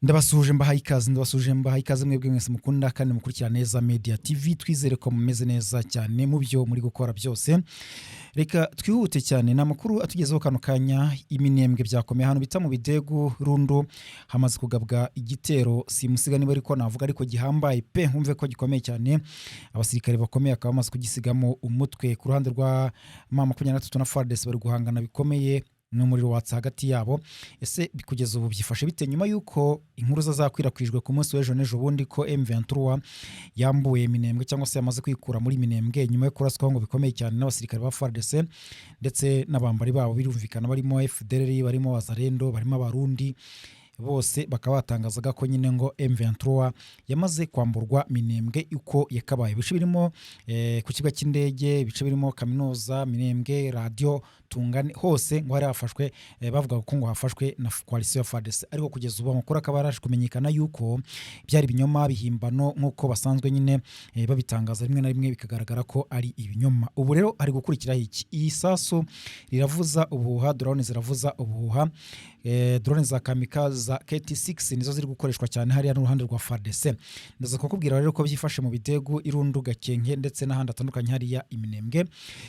Ndabasuje mbahaye ikaze mwebwe mwese mukunda kandi mukurikira neza Media TV, twizere ko mumeze neza cyane mu byo muri gukora byose. Reka twihute cyane namakuru atugezeho kano kanya. Iminembwe byakomeye hano bita mu Bidegu Rundo, hamaze kugabwa igitero simusiga niba ariko navuga ariko gihambaye pe, nkumve ko gikomeye cyane. Abasirikare bakomeye akaba bamaze kugisigamo umutwe ku ruhande rwa M23 na FARDC bari guhangana bikomeye n'umuriro watsa hagati yabo. Ese bikugeza ubu byifashe bite nyuma yuko inkuru zazakwirakwijwe ku munsi w'ejo n'ejo bundi ko M23 yambuye Minembwe cyangwa se yamaze kwikura muri Minembwe nyuma yo kuraswa ngo bikomeye cyane n'abasirikare ba FARDC ndetse n'abambari babo birumvikana barimo FDLR, barimo Wazalendo, barimo Abarundi, bose bakaba batangazaga ko nyine ngo M23 yamaze kwamburwa Minembwe uko yakabaye. Bice birimo ku kibuga cy'indege, bice birimo kaminuza, Minembwe, radio Tungane, hose ngo hari hafashwe, bavuga ko ngo hafashwe na coalition ya FARDC. Ariko kugeza ubu amakuru akaba yaraje kumenyekana yuko byari binyoma bihimbano nk'uko basanzwe nyine babitangaza rimwe na rimwe bikagaragara ko ari ibinyoma. Ubu rero ari gukurikiraho iki? Iyi saso riravuza ubuhuha, drone ziravuza ubuhuha. Drone za kamikaze za KT6 nizo ziri gukoreshwa cyane hariya n'uruhande rwa FARDC. Ndaza kukubwira rero ko byifashe mu Bidegu, Irundu, Gakenke ndetse n'ahandi atandukanye hariya Iminembwe.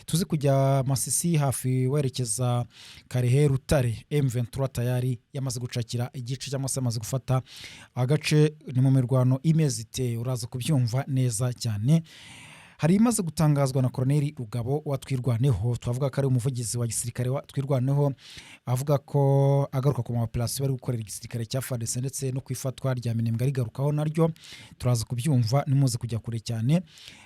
Tuzi kujya Masisi hafi werekeza Karehe, Rutare. M23 tayari yamaze gucakira igice cyangwa se yamaze gufata agace. Ni mu mirwano imezite, uraza kubyumva neza cyane. Hari imaze gutangazwa na Colonel Rugabo wa Twirwaneho, twavuga ko ari umuvugizi wa gisirikare wa Twirwaneho, avuga ko agaruka ku operation bari gukorera igisirikare cya FARDC ndetse no kwifatwa rya Minembwe arigarukaho naryo. Turaza kubyumva nimuze kujya kure cyane,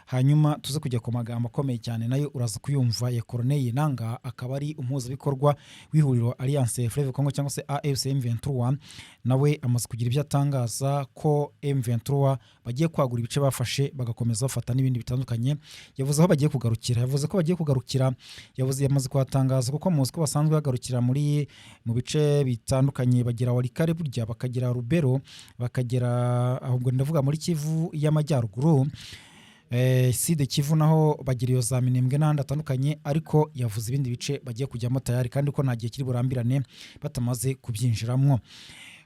hanyuma tuze kujya ku magambo akomeye cyane nayo uraza kuyumva ya Colonel Nanga, akaba ari umuhuza bikorwa w'ihuriro Alliance Fleuve Congo cyangwa se AFC M23. Nawe amaze kugira ibyo atangaza ko M23 bagiye kwagura ibice bafashe bagakomeza bafata n'ibindi bitandukanye. Yavuze aho bagiye kugarukira, yavuze ko bagiye kugarukira, yavuze yamaze kuhatangaza kuko muzi ko basanzwe bagarukira mu bice bitandukanye, bagira Walikare burya, bakagira Rubero, bakagira ahubwo ndavuga muri Kivu y'amajyaruguru, Side Kivu naho bagira iyo za Minembwe n'ahandi atandukanye. Ariko yavuze ibindi bice bagiye kujyamo tayari kandi ko nta gihe kiri burambirane batamaze kubyinjiramo.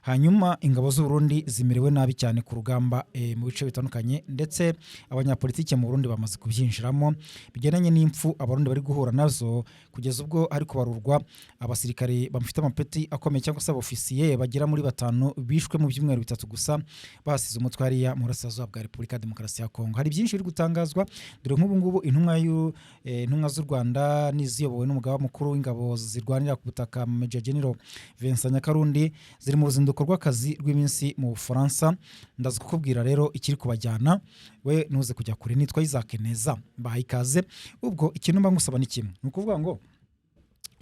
Hanyuma ingabo z'u Burundi zimerewe nabi cyane ku rugamba mu bice bitandukanye, ndetse abanyapolitike mu Burundi bamaze kubyinjiramo bigenanye n'impfu abarundi bari guhura nazo, kugeza ubwo ariko barurwa abasirikare bamufite amapeti akomeye cyangwa se ofisiye bagera muri 5 bishwe mu byumweru 3 gusa basize umutwe hariya mu burasirazuba bwa Repubulika ya Demokarasi ya Kongo. Hari byinshi biri gutangazwa, dore nk'ubu ngubu intumwa z'u Rwanda niziyobowe n'umugaba mukuru w'ingabo zirwanira ku butaka Major General Vincent Nyakarundi ziri mu ruzinduko rw'akazi rw'iminsi mu Bufaransa. Ndaza kukubwira rero ikiri kubajyana, we nuze kujya kure. Nitwa Isaac Neza, mbahaye ikaze. Ubwo ikintu mba ngusaba ni kimwe, ni ukuvuga ngo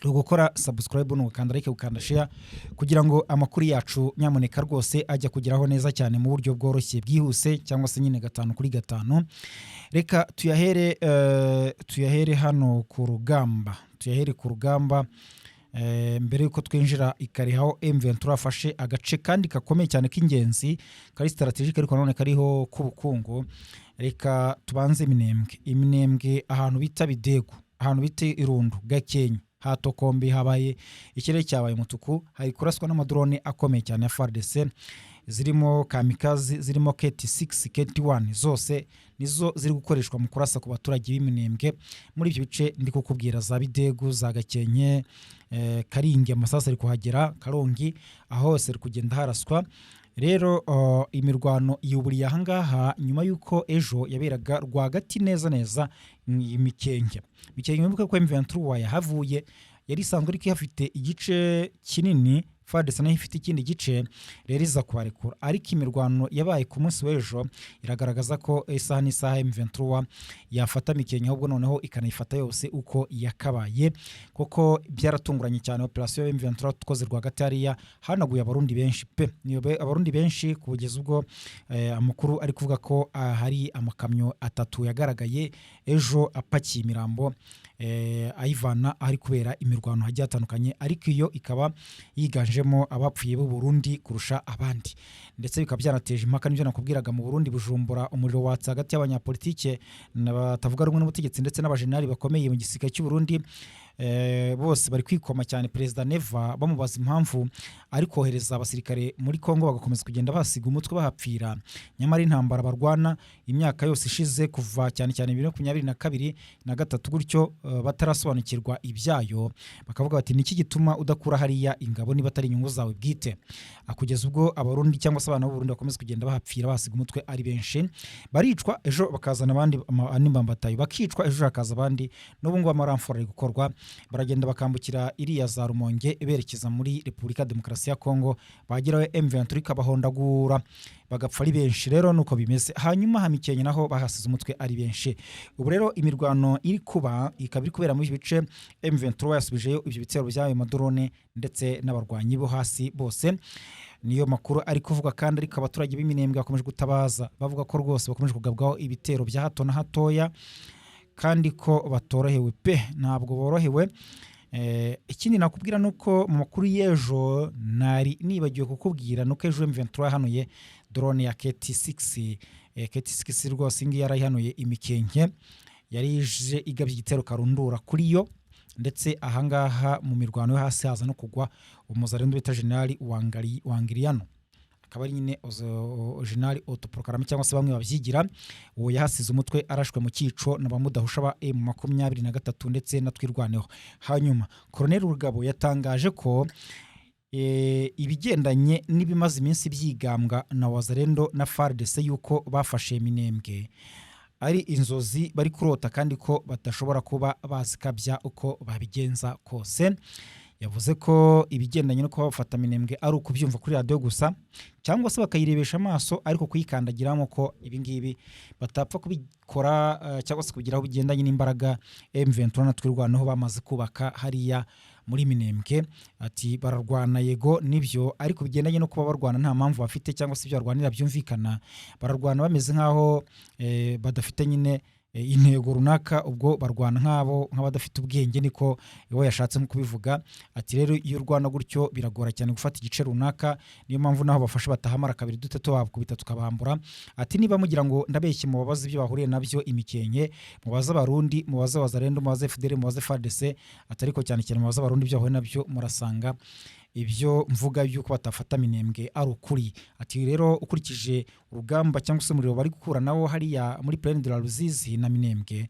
gukora subscribe n'ukanda like ukanda share kugira ngo amakuru yacu nyamuneka rwose ajya kugeraho neza cyane mu buryo bworoshye bwihuse, cyangwa se nyine 5 kuri 5. Reka tuyahere hano ku rugamba, mbere yuko twinjira ikarehaho M23 afashe agace kandi gakomeye cyane k'ingenzi kari strategique ariko none kariho kubukungu. Reka tubanze Minembwe ahantu bita Bidegu, ahantu bita Irundu, Gakenke, Hatokombe habaye ikirere cyabaye mutuku. Hari kuraswa n'amadrone akomeye cyane ya FARDC, zirimo kamikaze, zirimo KT6, KT1, zose nizo ziri gukoreshwa mu kurasa ku baturage b'Iminembwe muri ibyo bice ndi kukubwira, za Bidegu, za Gakenke, Karinge, amasasa ari kuhagera, Karongi, aho hose ari kugenda haraswa. Rero imirwano yuburiye ahangaha nyuma yuko ejo yaberaga rwagati neza Mikenke. Mwibuka ko M23 yahavuye, yari isanzwe ariko hafite igice kinini, FARDC nayo ifite ikindi gice, rero iza kubarekura. Ariko imirwano yabaye ku munsi w'ejo iragaragaza ko isaha n'isaha M23 yafata Mikenke, ahubwo noneho ikanayifata yose uko yakabaye, kuko byaratunguranye cyane. Operation M23 tukoze rwagati hariya hanaguye abarundi benshi pe, niyo abarundi benshi kugeza ubwo amakuru ari kuvuga ko hari amakamyo 3 yagaragaye ejo apakiye imirambo ayivana ari kubera imirwano hagiye atandukanye, ariko iyo ikaba yiganjemo abapfuye b'u Burundi kurusha abandi, ndetse bikaba byanateje impaka. Nibyo nakubwiraga mu Burundi Bujumbura, umuriro watsa hagati y'abanyapolitike batavuga rumwe n'ubutegetsi ndetse n'abajenerali bakomeye mu gisirikare cy'u Burundi. bose bari kwikoma cyane Perezida Neva bamubaza impamvu ari kohereza abasirikare muri Kongo bagakomeza kugenda basiga umutwe bahapfira, nyamara intambara barwana imyaka yose ishize kuva cyane cyane 2022 na gatatu gutyo batarasobanukirwa ibyayo, bakavuga bati niki gituma udakura hariya ingabo niba atari inyungu zawe bwite. Kugeza ubwo abarundi cyangwa se abana b'Uburundi bakomeza kugenda bahapfira basiga umutwe ari benshi, baricwa ejo bakazana abandi mbambatayo, bakicwa ejo hakaza abandi, n'ubu ngo amaramfora ari gukorwa, baragenda bakambukira iriya za Rumonge berekeza muri Repubulika Demokarasi ya Kongo, bageraho M23 ikabahondagura bagapfa ari benshi. Rero nuko bimeze. Hanyuma hamikenye naho bahasize umutwe ari benshi. Ubu rero imirwano iri kuba ikaba iri kubera muri bice M23 yasubijeyo ibyo bitero byayo madrone ndetse n'abarwanyi bo hasi bose. Niyo makuru ari kuvuga, kandi ariko abaturage b'iminembwe bakomeje gutabaza bavuga ko rwose bakomeje kugabwaho ibitero bya hato na hatoya kandi ko batorohewe pe, ntabwo borohewe. Ikindi nakubwira nuko mu makuru y'ejo nari nibagiwe kukubwira nuko ejo M23 hanuye drone ya KT6. KT6 rwose ngi yarahanuye imikenke, yari ije igabye igitero karundura kuri yo, ndetse ahangaha mu mirwano yo hasi haza no kugwa umuzarendo bita General Wangiriano, akaba ari nyine General autoproclamé cyangwa se bamwe babyigira. Uwo yahasize umutwe arashwe mu cyico na bamudahusha ba M23 ndetse na twirwaneho. Hanyuma Colonel Rugabo yatangaje ko ibigendanye n'ibimaze iminsi byigambwa na Wazalendo na FARDC yuko bafashe Minembwe ari inzozi bari kurota, kandi ko batashobora kuba bazikabya uko babigenza kose. Yavuze ko ibigendanye no kuba bafata Minembwe ari ukubyumva kuri radio gusa cyangwa se bakayirebesha amaso, ariko kuyikandagiramo ko ibingibi batapfa kubikora cyangwa se kugiraho bigendanye n'imbaraga M23 na twirwanaho bamaze kubaka hariya muri Minembwe. Ati bararwana yego nibyo, ariko bigendanye no kuba barwana nta mpamvu bafite cyangwa se ibyo barwanira byumvikana, bararwana bameze nkaho badafite nyine intego runaka, ubwo barwana nk'abadafite ubwenge, niko iwe yashatse nko kubivuga. Ati rero iyo rwana gutyo biragora cyane gufata igice runaka, niyo mpamvu naho bafashe batahamara kabiri dutatu babukubita tukabambura. Ati niba mugira ngo ndabeshye mu babazi ibyo bahuriye nabyo imikenke, mubaza abarundi, mubaza Wazalendo, mubaza FDL, mubaza FARDC, atariko cyane cyane mubaza abarundi ibyo bahuriye nabyo murasanga ibyo mvuga yuko batafata Minembwe ari ukuri. Ati rero ukurikije urugamba cyangwa se umuriro bari gukura nawo hariya muri Plaine de la Ruzizi na Minembwe,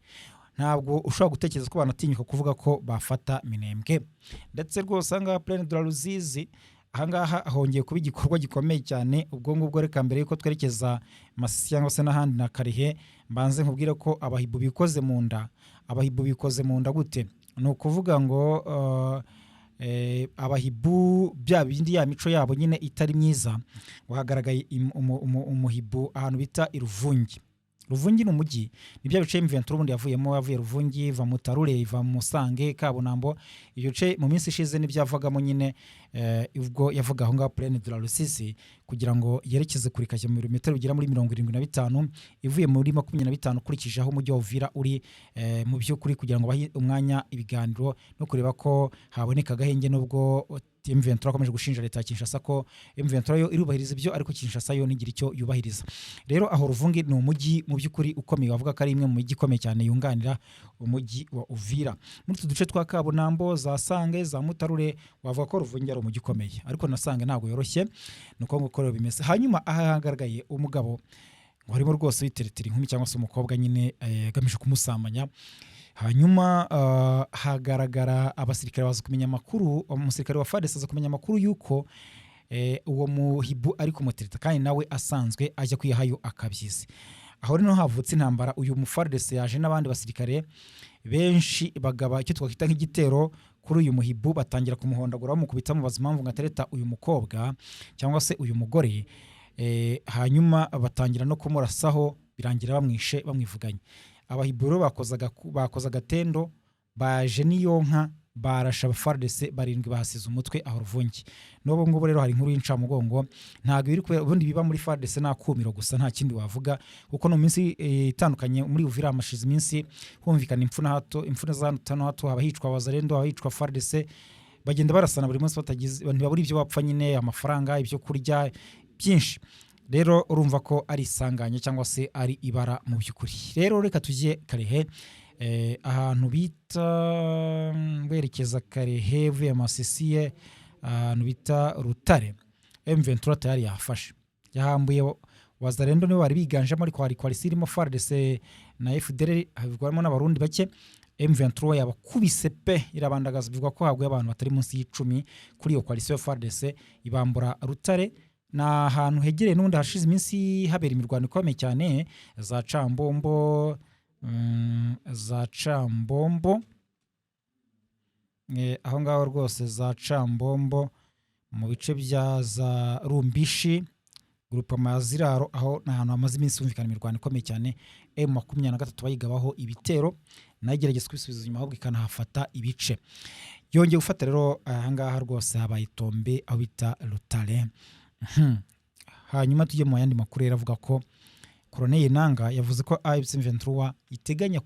ntabwo ushobora gutekereza ko banatinyuka kuvuga ko bafata Minembwe. Ndetse rwose anga Plaine de la Ruzizi ahangaha hongeye kuba igikorwa gikomeye cyane. Ubwo ngubwo reka mbere yuko twerekeza Masisi cyangwa se n'ahandi na Karehe, mbanze nkubwire ko abahibu bikoze mu nda. Abahibu bikoze mu nda gute? Ni ukuvuga ngo abahibu bya bindi ya mico yabo nyine itari myiza, wahagaragaye umuhibu ahantu bita Iruvungi. Ruvungi ni umujyi, nibyo bice M23 ubundi yavuye Ruvungi, va Mutarure, va Musange, Kabunambo. Iyo bice mu minsi ishize n'ibyavagamo nyine ubwo yavuga aho ngaho Plaine de la Rusizi, kugira ngo yerekeze kuri kajya mu birometero bigera muri 75 ivuye muri 25 kurikije aho umujyi wa Uvira uri mu by'ukuri, kugira ngo bahe umwanya ibiganiro no kureba ko haboneka gahenge. Nubwo M23 akomeje gushinja leta ya Kinshasa ko M23 yo irubahiriza ibyo, ariko Kinshasa yo ntigira icyo yubahiriza. Rero aho Ruvungi ni umujyi mu by'ukuri ukomeye, bavuga ko ari imwe mu mijyi ikomeye cyane yunganira umujyi wa Uvira. Muri tuduce twa Kabunambo, za Sange, za Mutarure, bavuga ko Ruvungi ari umujyi ukomeye, ariko na Sange ntabwo yoroshye, nuko ngo korero bimeze. Hanyuma ahagaragaye umugabo warimo rwose witeretera inkumi cyangwa se umukobwa nyine agamije kumusambanya. Hanyuma hagaragara abasirikare baza kumenya amakuru, umusirikare wa FARDC aza kumenya amakuru yuko uwo muhibu ari kumutereta, kandi nawe asanzwe ajya kwihayo akabyizi. Aho rero havutse intambara, uyu mu FARDC yaje n'abandi basirikare benshi bagaba icyo twakwita nk'igitero kuri uyu muhibu, batangira kumuhondagura bamukubita mubaza impamvu ngatereta uyu mukobwa cyangwa se uyu mugore. Hanyuma batangira no kumurasaho, birangira bamwishe bamwivuganye. Abahiburo bakoza agatendo, baje niyo nka barasha FARDC barindwi bahasize umutwe aho Ruvungi. N'ubu ngubu rero hari inkuru y'incamugongo, ntabwo biri kubera ubundi biba muri FARDC nakumiro gusa, nta kindi wavuga, kuko no minsi itandukanye muri Uvira amashize iminsi humvikana imfuna za hato, abahicwa Wazalendo, abahicwa FARDC, bagenda barasana buri munsi batagize ntibabura ibyo bapfa nyine, amafaranga, ibyo kurya byinshi. Rero urumva ko ari isanganye cyangwa se ari ibara mu by'ukuri. Rero reka tujye Karehe. ahantu bita berekeza Karehe uvuye Masisi, ahantu bita Rutare M23 tayari yahafashe, yahambuye Wazalendo nibo bari biganjemo, ariko hari coalition irimo FARDC na FDLR, havugwamo n'abarundi bake. M23 yabakubise pe irabandagaza, bivuga ko haguye abantu batari munsi y'10 kuri iyo coalition ya FARDC ibambura Rutare. Na ahantu hegereye n'undi hashize iminsi habera imirwano ikomeye cyane za Cambombo, aho ngaho rwose za Cambombo mu bice bya za Rumbishi grupa maziraro, aho n'ahantu hamaze iminsi humvikana imirwano ikomeye cyane. M23 bayigabaho ibitero nagerageza kwisubiza inyuma, ahubwo ikanahafata ibice. Yongeye gufata rero ahangaha rwose habaye itombe aho bita Rutare. Hanyuma tujye mu yandi makuru yaravuga ko Colonel Nanga yavuze ko AFC M23 iteganya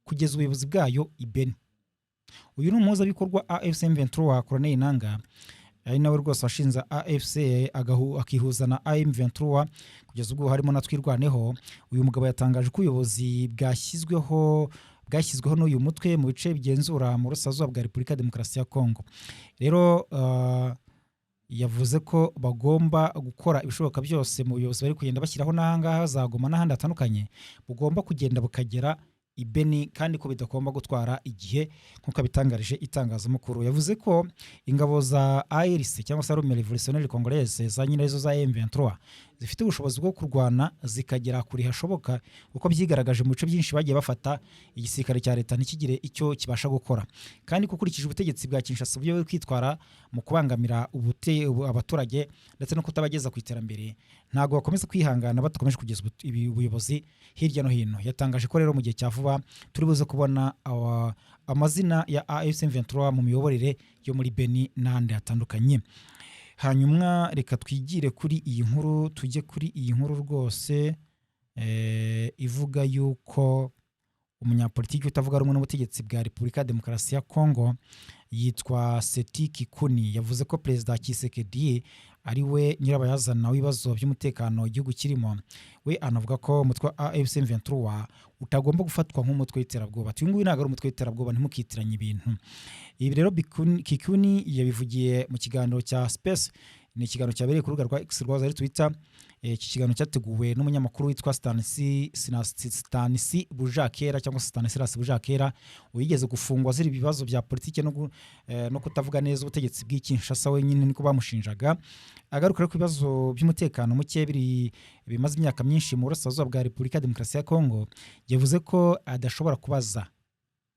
kugeza ubuyobozi bwayo ibeni. Uyu ni umuhuza bikorwa AFC M23 Colonel Nanga, ari nawe rwose washinze AFC akihuza na M23 kugeza ubwo harimo natwirwaneho. Uyu mugabo yatangaje ko ubuyobozi bwashyizweho n'uyu mutwe mu bice bigenzura mu Burasirazuba bwa Repubulika Demokarasi ya Kongo. Rero yavuze ko bagomba gukora ibishoboka byose mu buyobozi bari kugenda bashyiraho n'ahangaha zagoma n'ahandi hatandukanye, bugomba kugenda bukagera ibeni, kandi ko bidagomba gutwara igihe nk'uko abitangarije itangazamakuru. Yavuze ko ingabo za ARC cyangwa se Armée Révolutionnaire Congolaise za nyine zo za M23 zifite ubushobozi bwo kurwana zikagera kuri hashoboka, uko byigaragaje mu bice byinshi bagiye bafata. Igisirikare cya leta ntikigire icyo kibasha gukora, kandi kukurikije ubutegetsi bwa Kinshasa byo buri kwitwara mu kubangamira abaturage ndetse no kutabageza ku iterambere, ntago bakomeza kwihangana batakomeje kugeza ubuyobozi hirya no hino. Yatangaje ko rero mu gihe cya vuba turi buze kubona amazina ya AFC M23 mu miyoborere yo muri Beni n'ahandi hatandukanye. Hanyuma reka twigire kuri iyi nkuru, tujye kuri iyi nkuru rwose ivuga yuko umunyapolitiki utavuga rumwe n'ubutegetsi bwa Repubulika Demokarasi ya Kongo yitwa Seti Kikuni yavuze ko Perezida Tshisekedi ari we nyirabayazana w'ibibazo by'umutekano igihugu kirimo. We anavuga ko umutwe wa AFC M23 utagomba gufatwa nk'umutwe w'iterabwoba. Uyu nguyu ntabwo ari umutwe w'iterabwoba, ntimukitiranye ibintu. Ibi rero Kikuni yabivugiye mu kiganiro cya Space, ni ikiganiro cyabereye ku rubuga rwa X rwa Twitter. Iki kiganiro cyateguwe n'umunyamakuru witwa Stanislas Bujakera cyangwa Stanislas Bujakera, wigeze gufungwa ziri ibibazo bya politike no kutavuga neza ubutegetsi bw'Kinshasa wenyine niko bamushinjaga. Agaruka ku bibazo by'umutekano muke bimaze imyaka myinshi mu Burasirazuba bwa Repubulika Demokarasi ya Kongo. Yavuze ko adashobora kubaza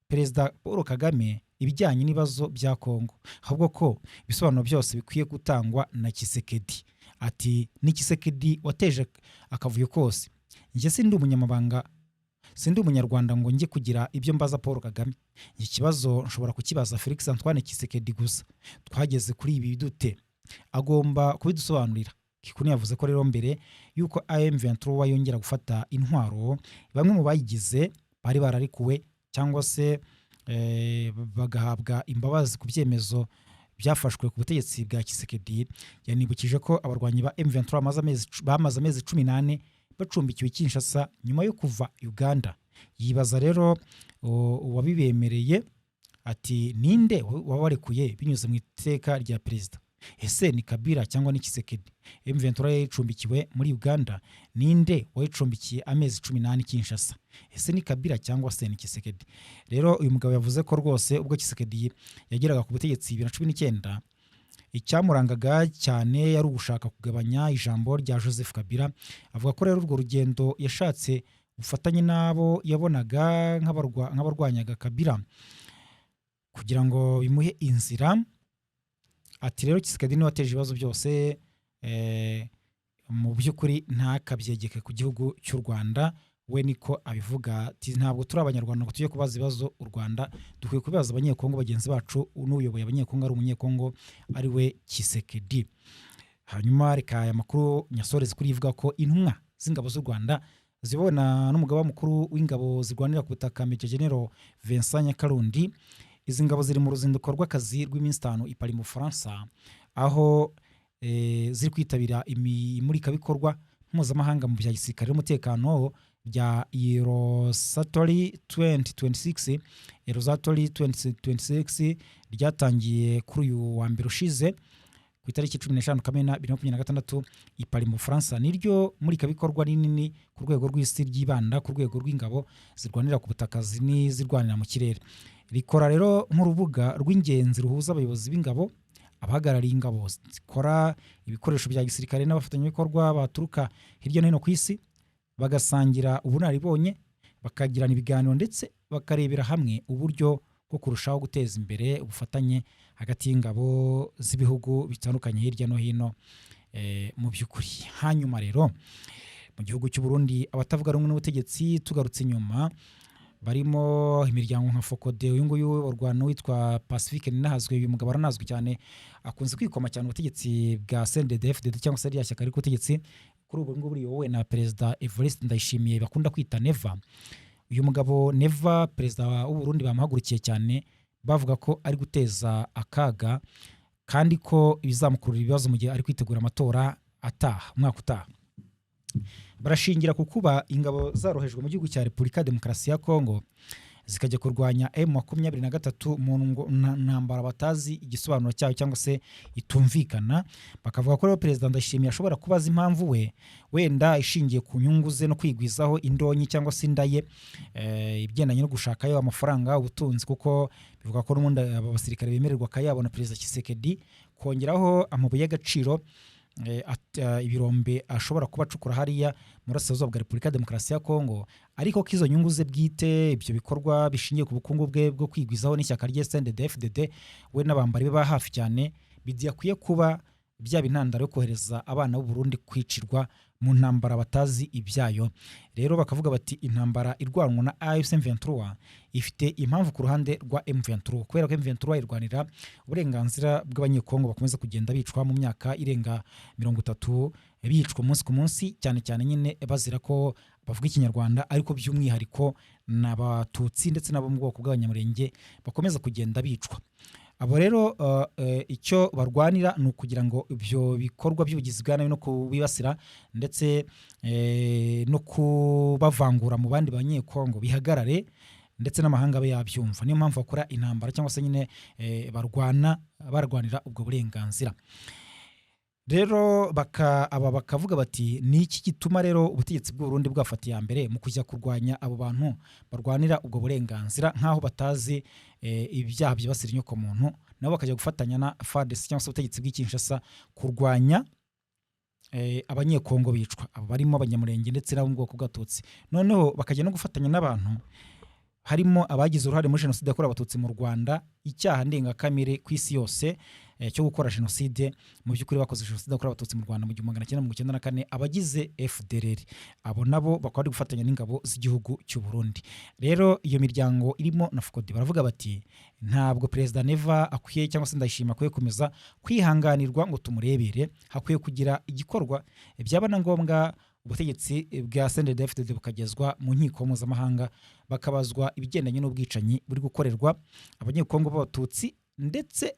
Perezida Paul Kagame ibijyanye n'ibibazo bya Kongo, ahubwo ko ibisobanuro byose bikwiye gutangwa na Tshisekedi. Ati ni Tshisekedi wateje akavuyo kose, njye sindi umunyamabanga, sindi umunyarwanda ngo njye kugira ibyo mbaza Paul Kagame. Iki kibazo nshobora kukibaza Felix Antoine Tshisekedi gusa. Twageze kuri ibi dute, agomba kubidusobanurira. Kikuni yavuze ko rero mbere yuko M23 yongera gufata intwaro, bamwe mu bayigize bari bararikuwe cyangwa se bagahabwa imbabazi ku byemezo byafashwe ku butegetsi bwa Tshisekedi. Yanibukije ko abarwanyi ba M23 bamaze amezi 18 bacumbikiwe Kinshasa nyuma yo kuva Uganda. Yibaza rero uwabibemereye, ati ninde wabarekuye binyuze mu iteka rya perezida? Ese ni Kabila cyangwa ni Tshisekedi? M23 yicumbikiwe muri Uganda, ninde wayicumbikiye amezi 18 Kinshasa? Ese ni Kabila cyangwa se ni Tshisekedi? Rero uyu mugabo yavuze ko rwose ubwo Tshisekedi yageraga ku butegetsi 2019 icyamurangaga cyane yari ugushaka kugabanya ijambo rya Joseph Kabila. Avuga ko rero urwo rugendo yashatse ubufatanye nabo yabonaga nk'abarwanyaga Kabila kugira ngo bimuhe inzira. Ati rero Tshisekedi niwe wateje ibibazo byose, mu by'ukuri ntakabyegeke ku gihugu cy'u Rwanda. We niko abivuga, ati ntabwo turi abanyarwanda ngo tujye kubaza ibibazo u Rwanda, dukwiye kubibaza abanyekongo bagenzi bacu. N'uyoboye abanyekongo ari umunyekongo ari we Tshisekedi. Hanyuma reka aya makuru nyasoreze kuri ivuga ko intumwa z'ingabo z'u Rwanda zibona n'umugaba mukuru w'ingabo zirwanira ku butaka Major General Vincent Nyakarundi. Izi ngabo ziri mu ruzinduko rw'akazi rw'iminsi 5 i Paris mu Faransa, aho ziri kwitabira imurikabikorwa mpuzamahanga mu bya gisirikare n'umutekano bya Eurosatori 2026 Eurosatori 2026 ryatangiye kuri uyu wa mbere ushize ku itariki 15 Kamena 2026 i Paris mu Faransa. Niryo murikabikorwa rinini ku rwego rw'isi ryibanda ku rwego rw'ingabo zirwanira ku butaka zirwanira mu kirere. Rikora rero nk'urubuga rw'ingenzi ruhuza abayobozi b'ingabo, abahagarariye ingabo zikora ibikoresho bya gisirikare n'abafatanyabikorwa baturuka hirya no hino ku isi, bagasangira ubunararibonye, bakagirana ibiganiro ndetse bakarebera hamwe uburyo bwo kurushaho guteza imbere ubufatanye hagati y'ingabo z'ibihugu bitandukanye hirya no hino mu by'ukuri. Hanyuma rero mu gihugu cy'u Burundi abatavuga rumwe n'ubutegetsi tugarutse inyuma barimo imiryango nka Fokode, uyu nguyu urwana witwa Pacifique Ninahazwe. Uyu mugabo aranazwi cyane, akunze kwikoma cyane ubutegetsi bwa CNDD-FDD cyangwa se rya shyaka riri ku butegetsi kuri ubu ngubu riyobowe na Perezida Evariste Ndayishimiye bakunda kwita Neva. Uyu mugabo Neva, perezida w'u Burundi, bamuhagurukiye cyane bavuga ko ari guteza akaga kandi ko ibizamukurura ibibazo mu gihe ari kwitegura amatora umwaka utaha. Barashingira ku kuba ingabo zarohejwe mu gihugu cya Repubulika ya Demokarasi ya Kongo zikajya kurwanya M23 mu ntambara batazi igisobanuro cyayo cyangwa se itumvikana. Bakavuga ko rero Perezida Ndayishimiye ashobora kubaza impamvu wenda ishingiye ku nyungu ze no kwigwizaho indonyi cyangwa se indaye ibigendanye no gushakayo amafaranga, ubutunzi, kuko bivuga ko n'ubundi abasirikare bemererwa kayabona Perezida Tshisekedi kongeraho amabuye y'agaciro ibirombe ashobora kuba acukura hariya mu burasirazuba bwa Repubulika ya Demokarasi ya Kongo, ariko ko izo nyungu ze bwite, ibyo bikorwa bishingiye ku bukungu bwe bwo kwigwizaho n'ishyaka rya CNDD-FDD we n'abambari be ba hafi cyane, bidakwiye kuba byaba intandaro yo kohereza abana b'u Burundi kwicirwa mu ntambara batazi ibyayo. Rero bakavuga bati intambara irwanwa na AFC M23 ifite impamvu ku ruhande rwa M23, kubera ko M23 irwanira uburenganzira bw'abanyekongo bakomeza kugenda bicwa mu myaka irenga 30, bicwa umunsi ku munsi, cyane cyane nyine bazira ko bavuga ikinyarwanda, ariko by'umwihariko n'abatutsi ndetse n'abo mu bwoko bw'abanyamurenge bakomeza kugenda bicwa. Abo rero icyo barwanira ni ukugira ngo ibyo bikorwa by'ubugizi bwa nabi no kubibasira ndetse no kubavangura mu bandi banyekongo bihagarare ndetse n'amahanga abe yabyumva. Niyo mpamvu bakora intambara cyangwa se nyine barwanira ubwo burenganzira. Rero bakavuga bati ni iki gituma rero ubutegetsi bw'u Burundi bwafata iya mbere mu kujya kurwanya abo bantu barwanira ubwo burenganzira nk'aho batazi ibyaha byibasira inyoko muntu, nabo bakajya gufatanya na FARDC cyangwa se ubutegetsi bw'Kinshasa kurwanya abanyekongo bicwa, abo barimo abanyamurenge ndetse n'abo mu bwoko bw'abatutsi. Noneho bakajya no gufatanya n'abantu harimo abagize uruhare muri jenoside yakorewe abatutsi mu Rwanda, icyaha ndengakamere ku isi yose cyo gukora jenoside. Mu by'ukuri bakoze jenoside yakorewe abatutsi mu Rwanda mu 1994, abagize FDLR, abo nabo bakaba bari gufatanya n'ingabo z'igihugu cy'u Burundi. Rero iyo miryango irimo na Fokode baravuga bati ntabwo Perezida Neva akwiye cyangwa se Ndayishimiye akwiye komeza kwihanganirwa ngo tumurebere, hakwiye kugira igikorwa, byaba na ngombwa ubutegetsi bwa CNDD-FDD bukagezwa mu nkiko mpuzamahanga bakabazwa ibigendanye n'ubwicanyi buri gukorerwa abanyekongo b'abatutsi ndetse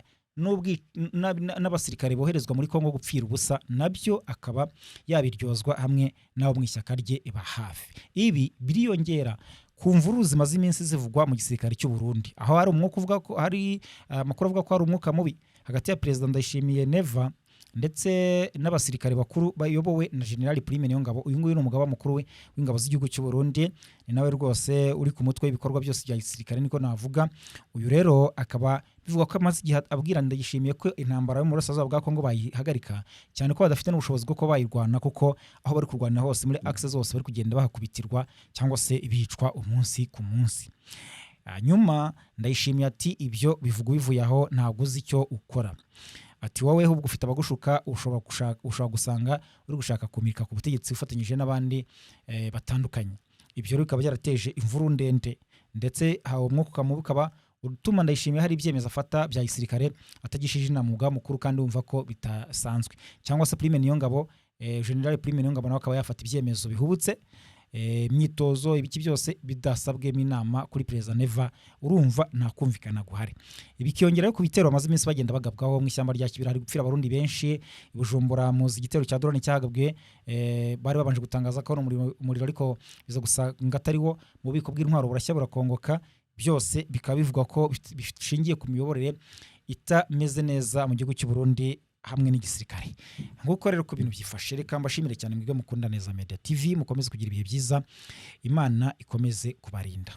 n'abasirikare boherezwa muri Kongo gupfira ubusa, nabyo akaba yabiryozwa hamwe n'abo mu ishyaka rye ba hafi. Ibi biriyongera ku mvururu zimaze iminsi zivugwa mu gisirikare cy'u Burundi, aho hari umwuka uvuga ko hari amakuru avuga ko hari umwuka mubi hagati ya Perezida Ndayishimiye Neva ndetse n'abasirikare bakuru bayobowe na General Prime Niyongabo. Uyu nguyu ni umugaba mukuru w'ingabo z'igihugu cy'u Burundi, ni nawe rwose uri ku mutwe w'ibikorwa byose bya gisirikare niko navuga. Uyu rero akaba bivuga ko amaze igihe abwira Ndayishimiye ko intambara yo mu burasirazuba bwa Kongo bayihagarika, cyane ko badafite n'ubushobozi bwo kuba bayirwana, kuko aho bari kurwanira hose muri axe zose bari kugenda bahakubitirwa cyangwa se bicwa umunsi ku munsi. Hanyuma Ndayishimiye ati ibyo bivuga bivuye aho ntabwo uzi icyo ukora. Ati wowe ahubwo ufite abagushuka, ushobora gusanga uri gushaka kumika ku butegetsi ufatanyije n'abandi batandukanye. Ibyo rero bikaba byarateje imvuru ndende ndetse hawo umwuka mubi ukaba utuma Ndayishimiye hari ibyemezo afata bya gisirikare atagishije inama umugaba mukuru kandi wumva ko bitasanzwe, cyangwa se Prime Niyongabo, General Prime Niyongabo nawe akaba yafata ibyemezo bihubutse imyitozo ibiki byose bidasabwemo inama kuri Perezida Neva, urumva nta kumvikana guhari. Ibikiyongeraho ku bitero bamaze iminsi bagenda bagabwaho mu ishyamba rya Kibira, hari gupfira abarundi benshi. I Bujumbura muzi igitero cya drone cyagabwe, bari babanje gutangaza ko ari umuriro ariko biza gusanga atari wo. Mu bubiko bw'intwaro burashya burakongoka, byose bikaba bivuga ko bishingiye ku miyoborere itameze neza mu gihugu cy'u Burundi hamwe n'igisirikare. Nguko rero ko ibintu byifashe, reka mbashimire cyane mwebwe mukunda Neza Media TV, mukomeze kugira ibihe byiza, Imana ikomeze kubarinda.